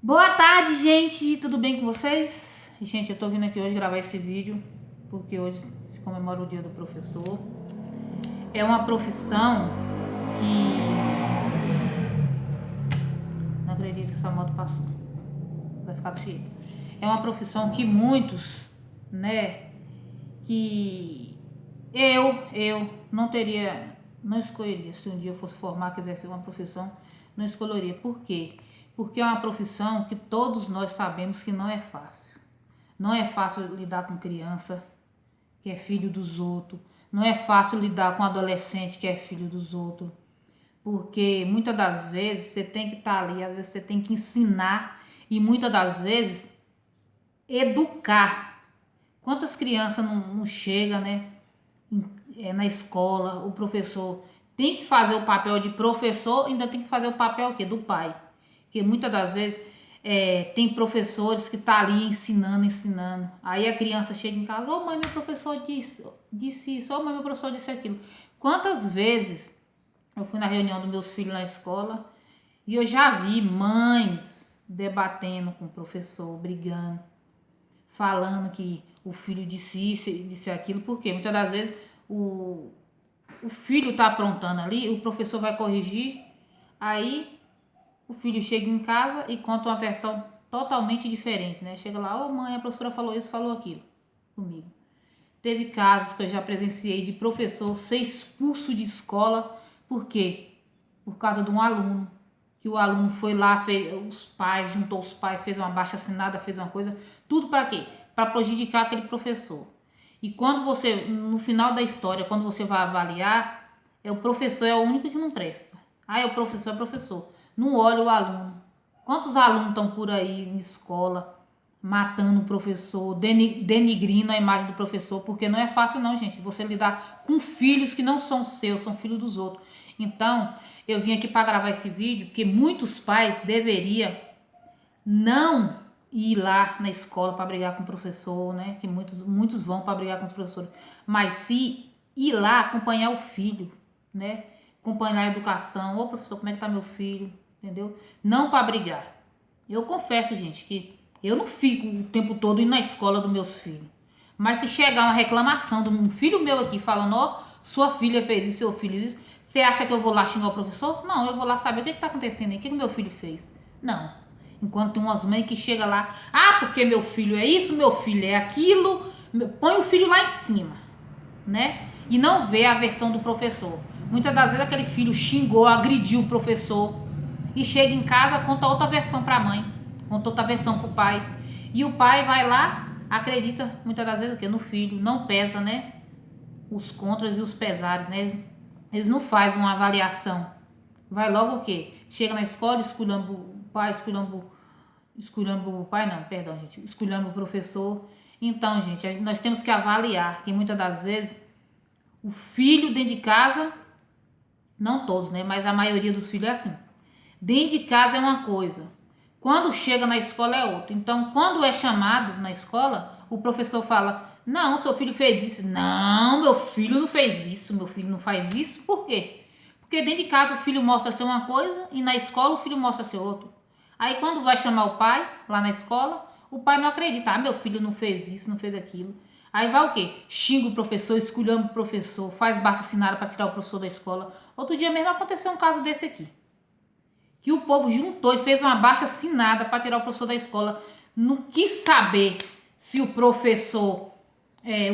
Boa tarde, gente! Tudo bem com vocês? Gente, eu tô vindo aqui hoje gravar esse vídeo porque hoje se comemora o dia do professor. É uma profissão que... Não acredito que essa moto passou. Vai ficar desse jeito. É uma profissão que muitos, né, que eu não teria, não escolheria. Se um dia eu fosse formar, quisesse uma profissão, não escolheria. Por quê? Porque é uma profissão que todos nós sabemos que não é fácil. Não é fácil lidar com criança que é filho dos outros. Não é fácil lidar com adolescente que é filho dos outros. Porque muitas das vezes você tem que estar ali, às vezes você tem que ensinar e muitas das vezes educar. Quantas crianças não chegam, né? Na escola, o professor tem que fazer o papel de professor, ainda tem que fazer o papel o quê? Do pai. Porque muitas das vezes tem professores que tá ali ensinando. Aí a criança chega em casa, ô mãe, meu professor disse isso, ô mãe, meu professor disse aquilo. Quantas vezes eu fui na reunião dos meus filhos na escola e eu já vi mães debatendo com o professor, brigando, falando que o filho disse isso e disse aquilo, porque muitas das vezes o, o filho tá aprontando ali, o professor vai corrigir, aí o filho chega em casa e conta uma versão totalmente diferente, né? Chega lá, ô mãe, a professora falou isso, falou aquilo comigo. Teve casos que eu já presenciei de professor ser expulso de escola, por quê? Por causa de um aluno. Que o aluno foi lá, fez, os pais, juntou os pais, fez uma abaixo-assinada, fez uma coisa. Tudo para quê? Para prejudicar aquele professor. E quando você, no final da história, quando você vai avaliar, o professor é o único que não presta. Ah, o professor é professor. Não olha o aluno. Quantos alunos estão por aí em escola matando o professor, denigrindo a imagem do professor, porque não é fácil não, gente, você lidar com filhos que não são seus, são filhos dos outros. Então, eu vim aqui para gravar esse vídeo, porque muitos pais deveriam não ir lá na escola para brigar com o professor, né? Que muitos vão para brigar com os professores, mas se ir lá acompanhar o filho, né? Acompanhar a educação. Ô professor, como é que tá meu filho? Entendeu? Não para brigar. Eu confesso, gente, que eu não fico o tempo todo indo na escola dos meus filhos. Mas se chegar uma reclamação de um filho meu aqui falando, ó, sua filha fez isso, seu filho isso, você acha que eu vou lá xingar o professor? Não, eu vou lá saber o que está acontecendo aí, o que o meu filho fez. Não. Enquanto tem umas mães que chegam lá, ah, porque meu filho é isso, meu filho é aquilo, põe o filho lá em cima, né? E não vê a versão do professor. Muitas das vezes aquele filho xingou, agrediu o professor e chega em casa, conta outra versão para a mãe, conta outra versão para o pai. E o pai vai lá, acredita muitas das vezes o quê? No filho, não pesa, né? Os contras e os pesares, né? Eles não fazem uma avaliação. Vai logo o quê? Chega na escola, esculhamba o pai, esculhamba o pai, não, perdão, gente, esculhamba o professor. Então, gente, nós temos que avaliar que muitas das vezes o filho dentro de casa, não todos, né? Mas a maioria dos filhos é assim. Dentro de casa é uma coisa, quando chega na escola é outra. Então, quando é chamado na escola, o professor fala: não, seu filho fez isso. Não, meu filho não fez isso, meu filho não faz isso. Por quê? Porque dentro de casa o filho mostra ser uma coisa e na escola o filho mostra ser outro. Aí quando vai chamar o pai lá na escola, o pai não acredita: ah, meu filho não fez isso, não fez aquilo. Aí vai o quê? Xinga o professor, esculhamba o professor, faz baixa-assinada para tirar o professor da escola. Outro dia mesmo aconteceu um caso desse aqui, que o povo juntou e fez uma baixa-assinada para tirar o professor da escola. Não quis saber se o professor,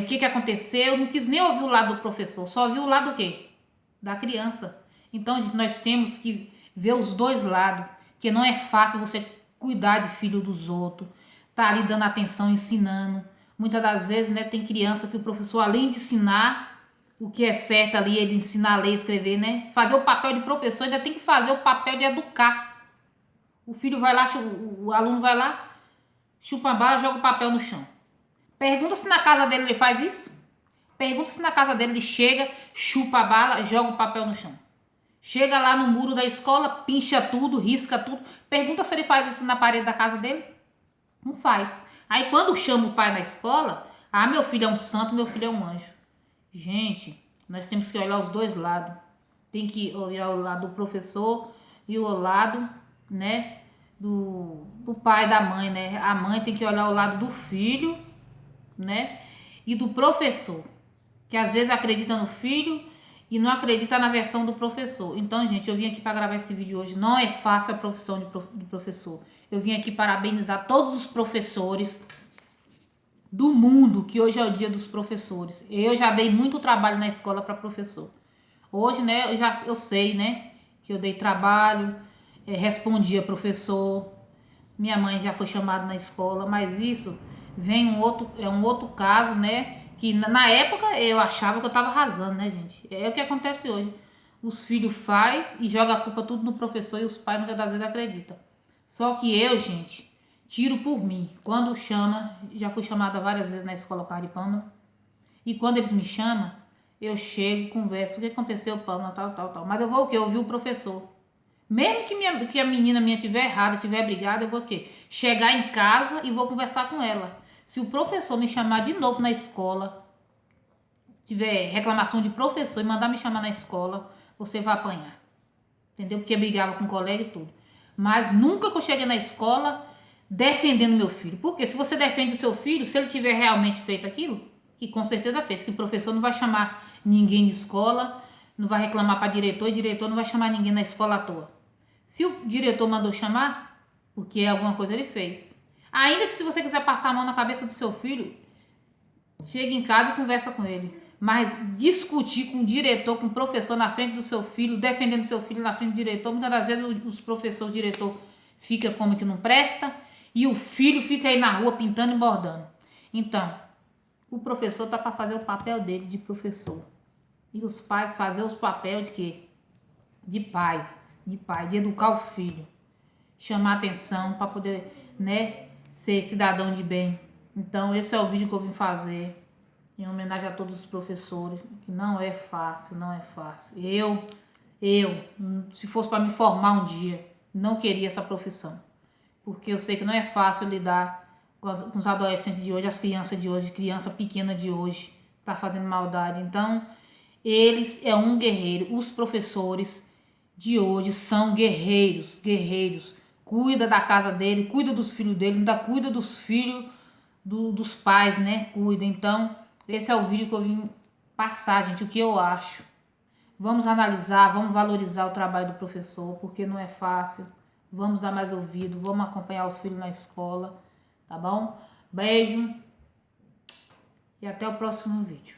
o que aconteceu, não quis nem ouvir o lado do professor, só viu o lado do quê? Da criança. Então, gente, nós temos que ver os dois lados, que não é fácil você cuidar de filho dos outros, tá ali dando atenção, ensinando. Muitas das vezes, né, tem criança que o professor, além de ensinar o que é certo ali, ele ensinar a ler e escrever, né? Fazer o papel de professor, ainda tem que fazer o papel de educar. O filho vai lá, o aluno vai lá, chupa a bala, joga o papel no chão. Pergunta se na casa dele ele faz isso. Pergunta se na casa dele ele chega, chupa a bala, joga o papel no chão. Chega lá no muro da escola, pincha tudo, risca tudo. Pergunta se ele faz isso na parede da casa dele. Não faz. Aí quando chama o pai na escola, ah, meu filho é um santo, meu filho é um anjo. Gente, nós temos que olhar os dois lados. Tem que olhar o lado do professor e o lado, né, o pai e da mãe, né? A mãe tem que olhar o lado do filho, né? E do professor, que às vezes acredita no filho e não acredita na versão do professor. Então, gente, eu vim aqui para gravar esse vídeo hoje. Não é fácil a profissão do professor. Eu vim aqui parabenizar todos os professores do mundo, que hoje é o dia dos professores. Eu já dei muito trabalho na escola para professor. Hoje, né, eu sei, né, que eu dei trabalho, respondia professor. Minha mãe já foi chamada na escola, mas isso vem um outro caso, né? Que na época eu achava que eu tava arrasando, né, gente? É o que acontece hoje. Os filhos faz e joga a culpa tudo no professor e os pais muitas das vezes acreditam. Só que eu, gente, tiro por mim. Quando chama, já fui chamada várias vezes na escola Carlos de Pâmela. E quando eles me chamam, eu chego, converso. O que aconteceu, Pâmela? Tal, tal, tal. Mas eu vou o quê? Ouvir o professor. Mesmo que a menina minha tiver errada, tiver brigada, eu vou o quê? Chegar em casa e vou conversar com ela. Se o professor me chamar de novo na escola, tiver reclamação de professor e mandar me chamar na escola, você vai apanhar. Entendeu? Porque brigava com o colega e tudo. Mas nunca que eu cheguei na escola defendendo meu filho. Porque se você defende o seu filho, se ele tiver realmente feito aquilo, que com certeza fez, que o professor não vai chamar ninguém de escola, não vai reclamar para diretor, e diretor não vai chamar ninguém na escola à toa. Se o diretor mandou chamar, porque alguma coisa ele fez. Ainda que se você quiser passar a mão na cabeça do seu filho, chega em casa e conversa com ele. Mas discutir com o diretor, com o professor na frente do seu filho, defendendo seu filho na frente do diretor, muitas das vezes os professores, o diretor fica como que não presta e o filho fica aí na rua pintando e bordando. Então, o professor tá para fazer o papel dele de professor. E os pais fazer o papel de quê? De pai, de educar o filho, chamar atenção para poder, né, ser cidadão de bem. Então, esse é o vídeo que eu vim fazer em homenagem a todos os professores, que não é fácil, não é fácil. Se fosse para me formar um dia, não queria essa profissão, porque eu sei que não é fácil lidar com os adolescentes de hoje, as crianças de hoje, criança pequena de hoje, tá fazendo maldade. Então, eles é um guerreiro, os professores de hoje são guerreiros, guerreiros. Cuida da casa dele, cuida dos filhos dele, ainda cuida dos filhos dos pais, né? Cuida. Então, esse é o vídeo que eu vim passar, gente, o que eu acho. Vamos analisar, vamos valorizar o trabalho do professor, porque não é fácil. Vamos dar mais ouvido, vamos acompanhar os filhos na escola, tá bom? Beijo e até o próximo vídeo.